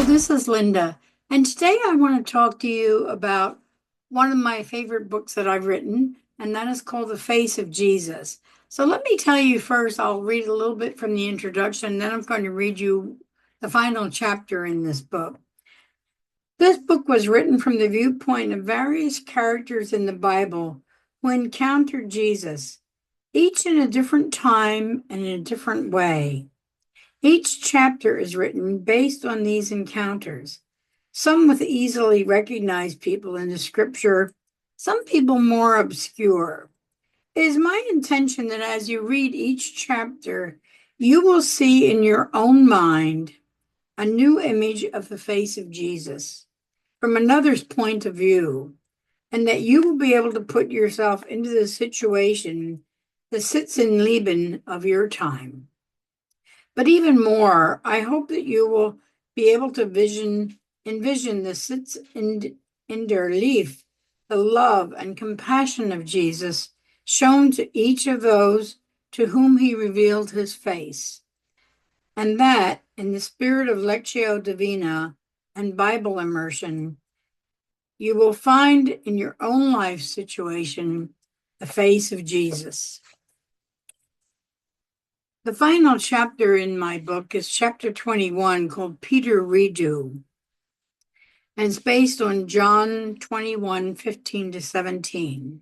This is Linda, and today I want to talk to you about one of my favorite books that I've written, and that is called The Face of Jesus. So let me tell you first, I'll read a little bit from the introduction, then I'm going to read you the final chapter in this book. This book was written from the viewpoint of various characters in the Bible who encountered Jesus, each in a different time and in a different way. Each chapter is written based on these encounters, some with easily recognized people in the scripture, some people more obscure. It is my intention that as you read each chapter, you will see in your own mind a new image of the face of Jesus from another's point of view, and that you will be able to put yourself into the situation that sits in Leben of your time. But even more, I hope that you will be able to envision the sits in der Lief, the love and compassion of Jesus shown to each of those to whom he revealed his face. And that, in the spirit of Lectio Divina and Bible immersion, you will find in your own life situation the face of Jesus. The final chapter in my book is chapter 21, called Peter Redo, and it's based on John 21:15-17.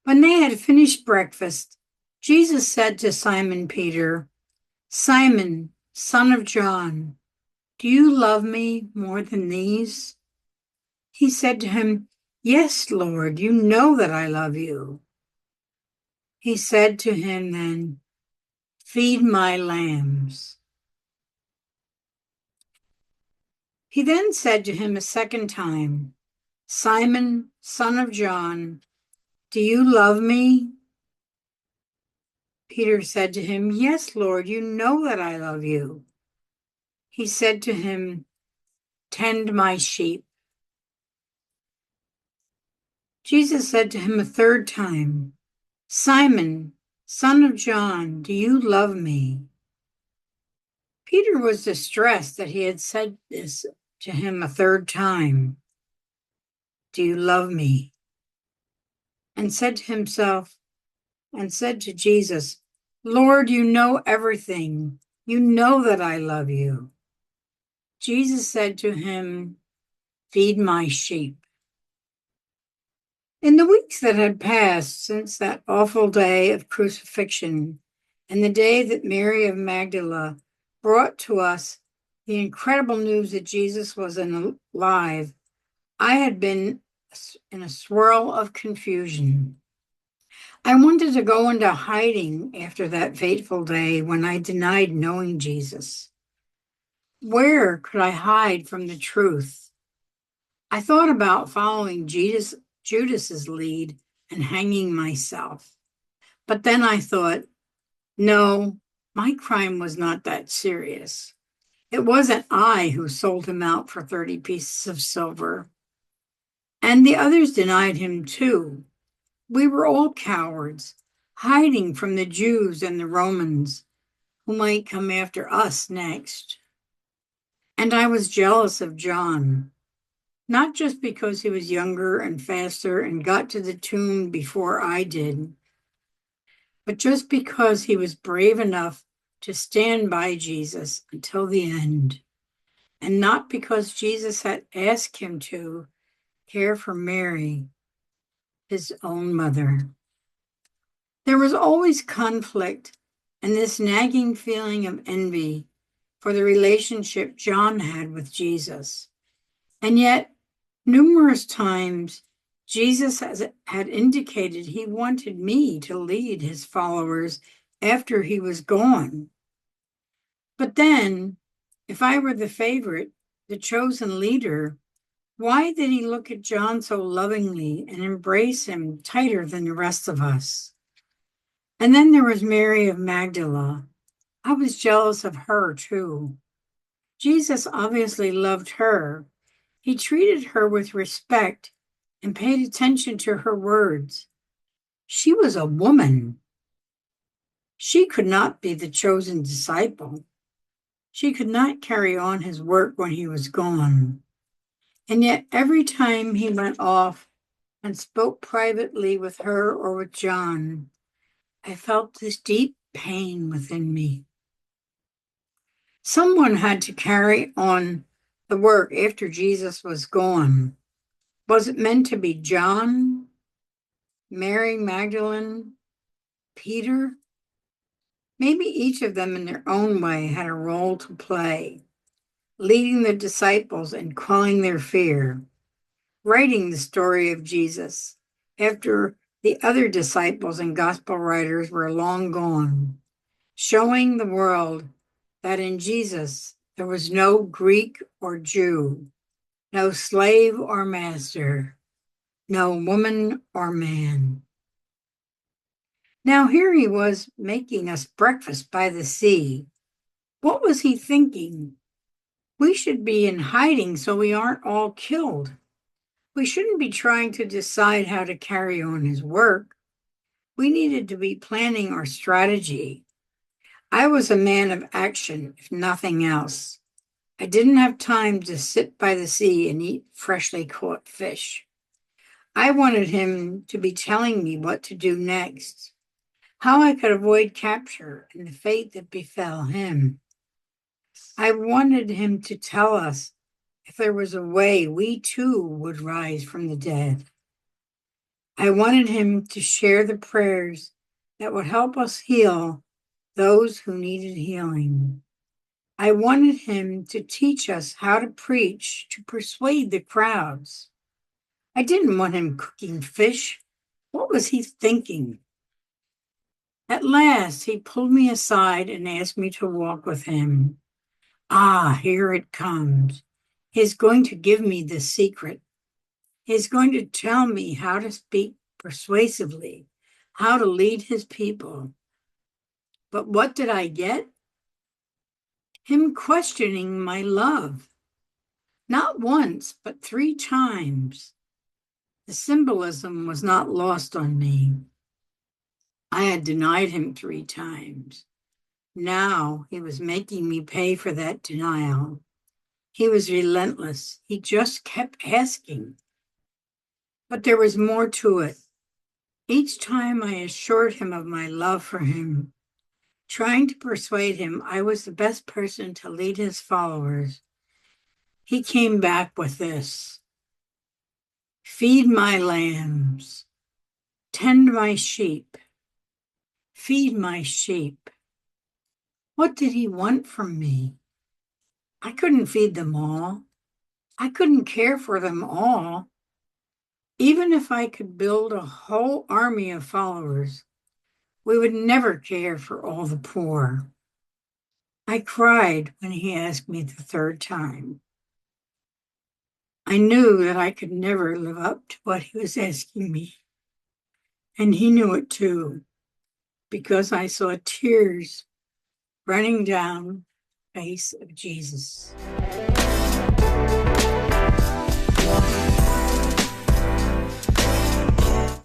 When they had finished breakfast, Jesus said to Simon Peter, "Simon, son of John, do you love me more than these?" He said to him, "Yes, Lord, you know that I love you." He said to him then, "Feed my lambs." He then said to him a second time, "Simon, son of John, do you love me?" Peter said to him, "Yes, Lord, you know that I love you." He said to him, "Tend my sheep." Jesus said to him a third time, "Simon, son of John, do you love me?" Peter was distressed that he had said this to him a third time. "Do you love me?" And said to Jesus, "Lord, you know everything. You know that I love you." Jesus said to him, "Feed my sheep." In the weeks that had passed since that awful day of crucifixion and the day that Mary of Magdala brought to us the incredible news that Jesus was alive, I had been in a swirl of confusion. I wanted to go into hiding after that fateful day when I denied knowing Jesus. Where could I hide from the truth? I thought about following Judas's lead and hanging myself. But then I thought, no, my crime was not that serious. It wasn't I who sold him out for 30 pieces of silver. And the others denied him too. We were all cowards, hiding from the Jews and the Romans who might come after us next. And I was jealous of John, not just because he was younger and faster and got to the tomb before I did, but just because he was brave enough to stand by Jesus until the end, and not because Jesus had asked him to care for Mary, his own mother. There was always conflict and this nagging feeling of envy for the relationship John had with Jesus. And yet, numerous times, Jesus had indicated he wanted me to lead his followers after he was gone. But then, if I were the favorite, the chosen leader, why did he look at John so lovingly and embrace him tighter than the rest of us? And then there was Mary of Magdala. I was jealous of her too. Jesus obviously loved her. He treated her with respect and paid attention to her words. She was a woman. She could not be the chosen disciple. She could not carry on his work when he was gone. And yet every time he went off and spoke privately with her or with John, I felt this deep pain within me. Someone had to carry on the work after Jesus was gone. Was it meant to be John, Mary Magdalene, Peter? Maybe each of them in their own way had a role to play, leading the disciples and quelling their fear, writing the story of Jesus after the other disciples and gospel writers were long gone, showing the world that in Jesus there was no Greek or Jew, no slave or master, no woman or man. Now here he was making us breakfast by the sea. What was he thinking? We should be in hiding so we aren't all killed. We shouldn't be trying to decide how to carry on his work. We needed to be planning our strategy. I was a man of action, if nothing else. I didn't have time to sit by the sea and eat freshly caught fish. I wanted him to be telling me what to do next, how I could avoid capture and the fate that befell him. I wanted him to tell us if there was a way we too would rise from the dead. I wanted him to share the prayers that would help us heal those who needed healing. I wanted him to teach us how to preach to persuade the crowds. I didn't want him cooking fish. What was he thinking? At last, he pulled me aside and asked me to walk with him. Ah, here it comes. He's going to give me the secret. He's going to tell me how to speak persuasively, how to lead his people. But what did I get? Him questioning my love. Not once, but 3 times. The symbolism was not lost on me. I had denied him 3 times. Now he was making me pay for that denial. He was relentless. He just kept asking. But there was more to it. Each time I assured him of my love for him, trying to persuade him I was the best person to lead his followers, he came back with this: feed my lambs, tend my sheep, feed my sheep. What did he want from me? I couldn't feed them all. I couldn't care for them all. Even if I could build a whole army of followers, we would never care for all the poor. I cried when he asked me the 3rd time. I knew that I could never live up to what he was asking me. And he knew it too, because I saw tears running down the face of Jesus.